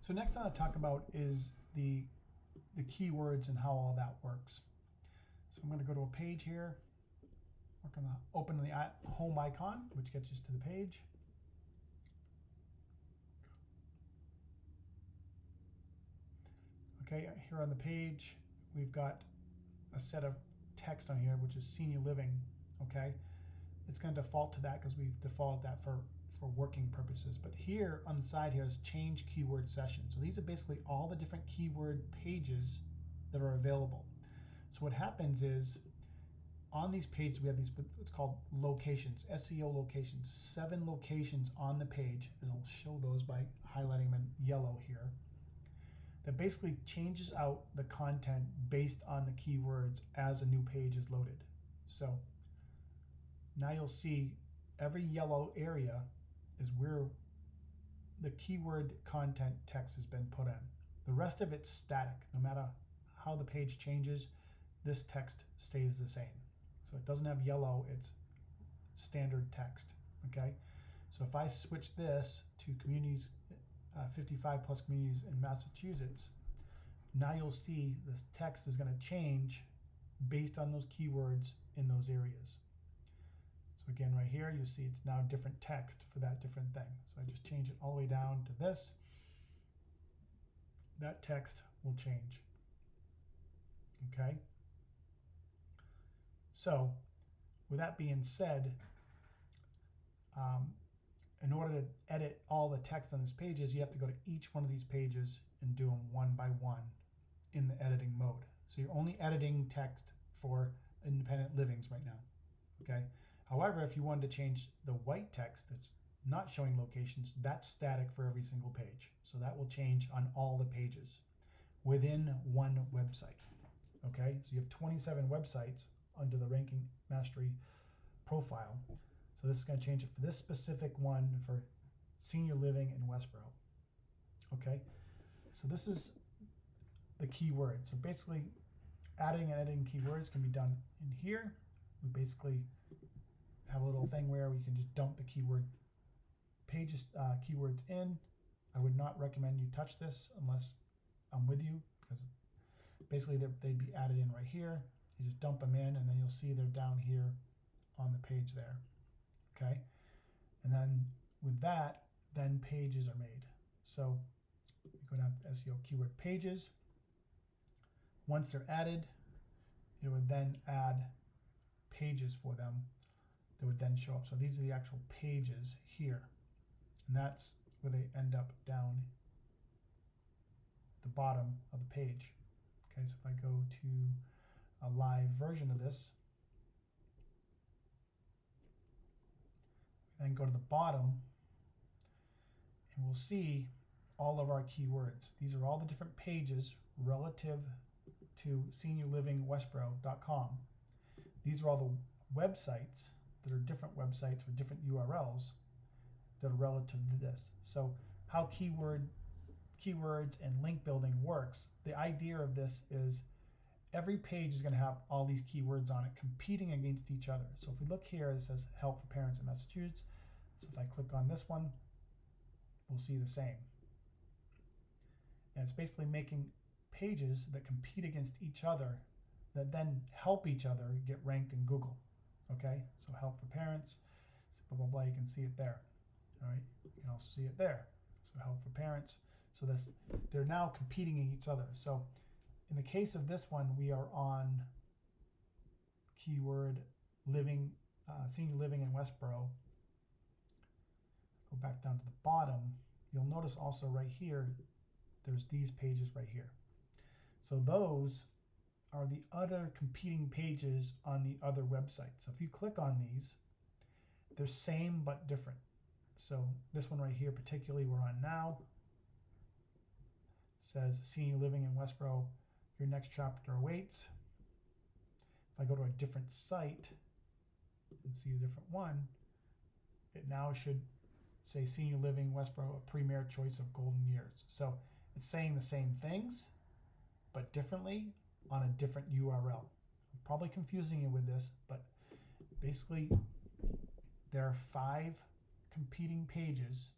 So next I want to talk about is the keywords and how all that works. So I'm going to go to a page here. We're going to open the home icon, which gets us to the page. Okay, here on the page, we've got a set of text on here, which is senior living. Okay, it's going to default to that because we've defaulted that for working purposes. But here on the side here is change keyword session. So these are basically all the different keyword pages that are available. So what happens is on these pages we have these what's called locations, SEO locations, 7 locations on the page, and I'll show those by highlighting them in yellow here. That basically changes out the content based on the keywords as a new page is loaded. So now you'll see every yellow area is where the keyword content text has been put in. The rest of it's static. No matter how the page changes, this text stays the same. So it doesn't have yellow, it's standard text. Okay, so if I switch this to communities, 55 plus communities in Massachusetts, now you'll see this text is going to change based on those keywords in those areas. So again, right here, you see it's now different text for that different thing. So I just change it all the way down to this. That text will change. Okay. So with that being said, in order to edit all the text on these pages, you have to go to each one of these pages and do them one by one in the editing mode. So you're only editing text for independent livings right now. Okay. However, if you wanted to change the white text that's not showing locations, that's static for every single page. So that will change on all the pages within one website. Okay, so you have 27 websites under the Ranking Mastery profile. So this is going to change it for this specific one for senior living in Westboro. Okay, so this is the keyword. So basically, adding and editing keywords can be done in here. We basically have a little thing where we can just dump the keyword pages, keywords in. I would not recommend you touch this unless I'm with you, because basically they'd be added in right here. You just dump them in, and then you'll see they're down here on the page there. Okay, and then with that, then pages are made. So you go down to SEO keyword pages. Once they're added, it would then add pages for them that would then show up. So these are the actual pages here, and that's where they end up down the bottom of the page. Okay, so if I go to a live version of this, then go to the bottom, and we'll see all of our keywords. These are all the different pages relative to seniorlivingwestboro.com. These are all the websites that are different websites with different URLs that are relative to this. So how keywords and link building works, the idea of this is every page is going to have all these keywords on it competing against each other. So if we look here, it says help for parents in Massachusetts. So if I click on this one, we'll see the same. And it's basically making pages that compete against each other that then help each other get ranked in Google. Okay, so help for parents, so blah, blah, blah, you can see it there. All right, you can also see it there. So help for parents. So this, they're now competing in each other. So in the case of this one, we are on keyword living, senior living in Westboro. Go back down to the bottom. You'll notice also right here, there's these pages right here. So those are the other competing pages on the other website. So if you click on these, they're same but different. So this one right here, particularly we're on now, says senior living in Westboro, your next chapter awaits. If I go to a different site and see a different one, it now should say senior living Westboro, a premier choice of golden years. So it's saying the same things, but differently on a different URL. I'm probably confusing you with this, but basically there are 5 competing pages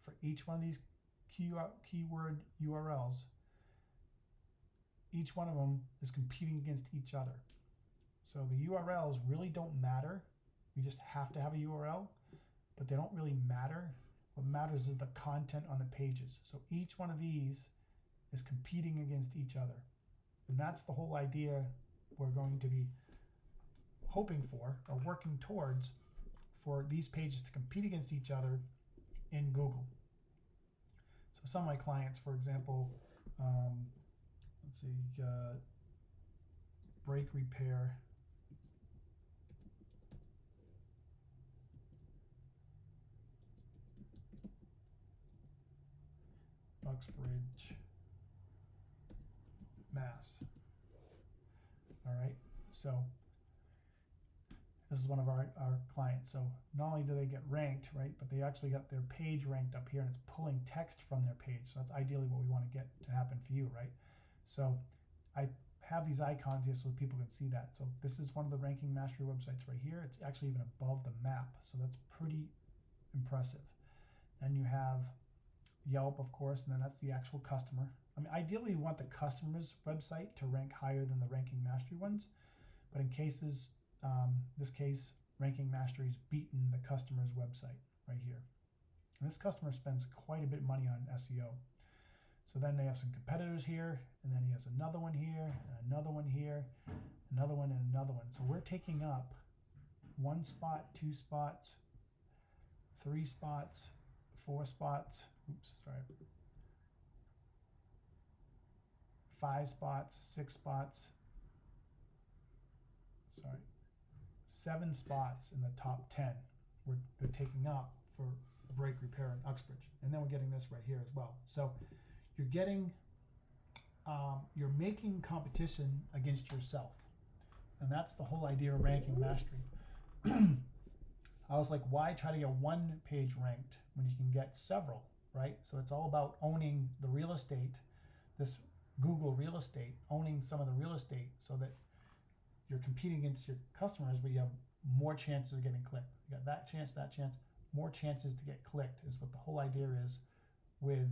for each one of these keyword URLs, each one of them is competing against each other. So the URLs really don't matter. We just have to have a URL, but they don't really matter. What matters is the content on the pages. So each one of these is competing against each other. And that's the whole idea we're going to be hoping for or working towards, for these pages to compete against each other in Google. So some of my clients, for example, let's see, brake repair. Uxbridge, Mass. All right, so this is one of our clients. So not only do they get ranked, right, but they actually got their page ranked up here, and it's pulling text from their page. So that's ideally what we want to get to happen for you, right? So I have these icons here so people can see that. So this is one of the Ranking Mastery websites right here. It's actually even above the map, so that's pretty impressive. Then you have Yelp, of course, and then that's the actual customer. I mean, ideally you want the customer's website to rank higher than the Ranking Mastery ones, but in cases, this case, Ranking Mastery's beaten the customer's website right here. And this customer spends quite a bit of money on SEO. So then they have some competitors here, and then he has another one here, and another one here, another one, and another one. So we're taking up 1 spot, 2 spots, 3 spots, 4 spots, 5 spots, 6 spots, 7 spots in the top 10 we're taking up for brake repair in Uxbridge. And then we're getting this right here as well. So you're getting, you're making competition against yourself. And that's the whole idea of Ranking Mastery. I was like, why try to get one page ranked when you can get several, right? So it's all about owning the real estate, this Google real estate, owning some of the real estate so that you're competing against your customers, but you have more chances of getting clicked. You got that chance, more chances to get clicked is what the whole idea is with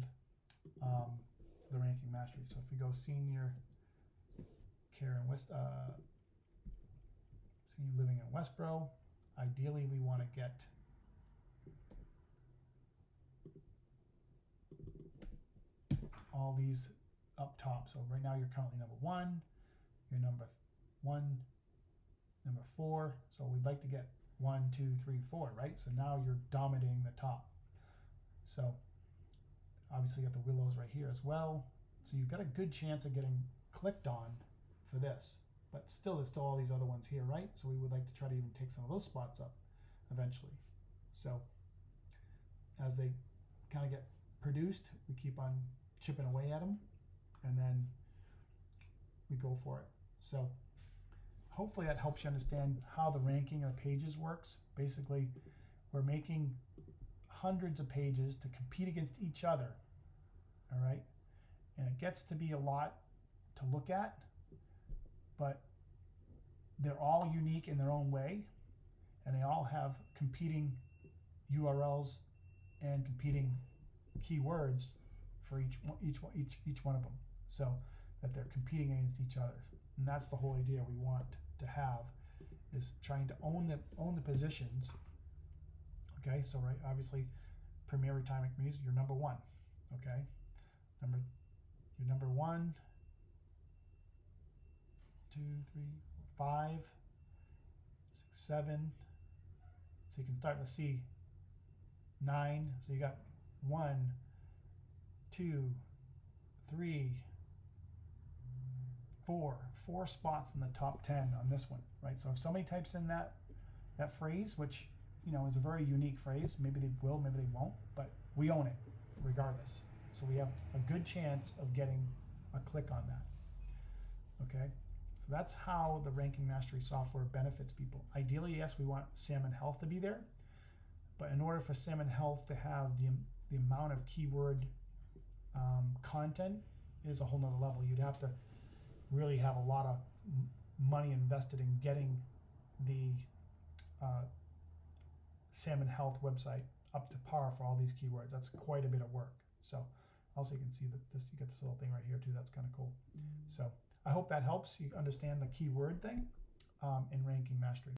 the Ranking Mastery. So if we go senior care in senior living in Westboro, ideally we want to get all these up top. So right now you're currently number 1, you're number 1, number 4. So we'd like to get 1, 2, 3, 4, right? So now you're dominating the top. So obviously you got the Willows right here as well. So you've got a good chance of getting clicked on for this. But still, there's still all these other ones here, right? So we would like to try to even take some of those spots up eventually. So as they kind of get produced, we keep on chipping away at them, and then we go for it. So hopefully that helps you understand how the ranking of the pages works. Basically, we're making hundreds of pages to compete against each other, all right? And it gets to be a lot to look at, but they're all unique in their own way, and they all have competing URLs and competing keywords for each one of them, so that they're competing against each other. And that's the whole idea we want to have, is trying to own the positions. Okay, so right, obviously, Premier Retirement Communities, you're number 1. Okay, you're number 1, 2, 3, 4, 5, 6, 7. So you can start to see 9. So you got 1, 2, 3, 4 spots in the top 10 on this one, right? So if somebody types in that phrase, which is a very unique phrase, maybe they will, maybe they won't, but we own it regardless. So we have a good chance of getting a click on that. Okay, so that's how the Ranking Mastery software benefits people. Ideally, yes, we want Salmon Health to be there, but in order for Salmon Health to have the amount of keyword content is a whole nother level. You'd have to really have a lot of money invested in getting the Salmon Health website up to par for all these keywords. That's quite a bit of work. So Also, you can see that this, you get this little thing right here too. That's kind of cool. So I hope that helps you understand the keyword thing in Ranking Mastery.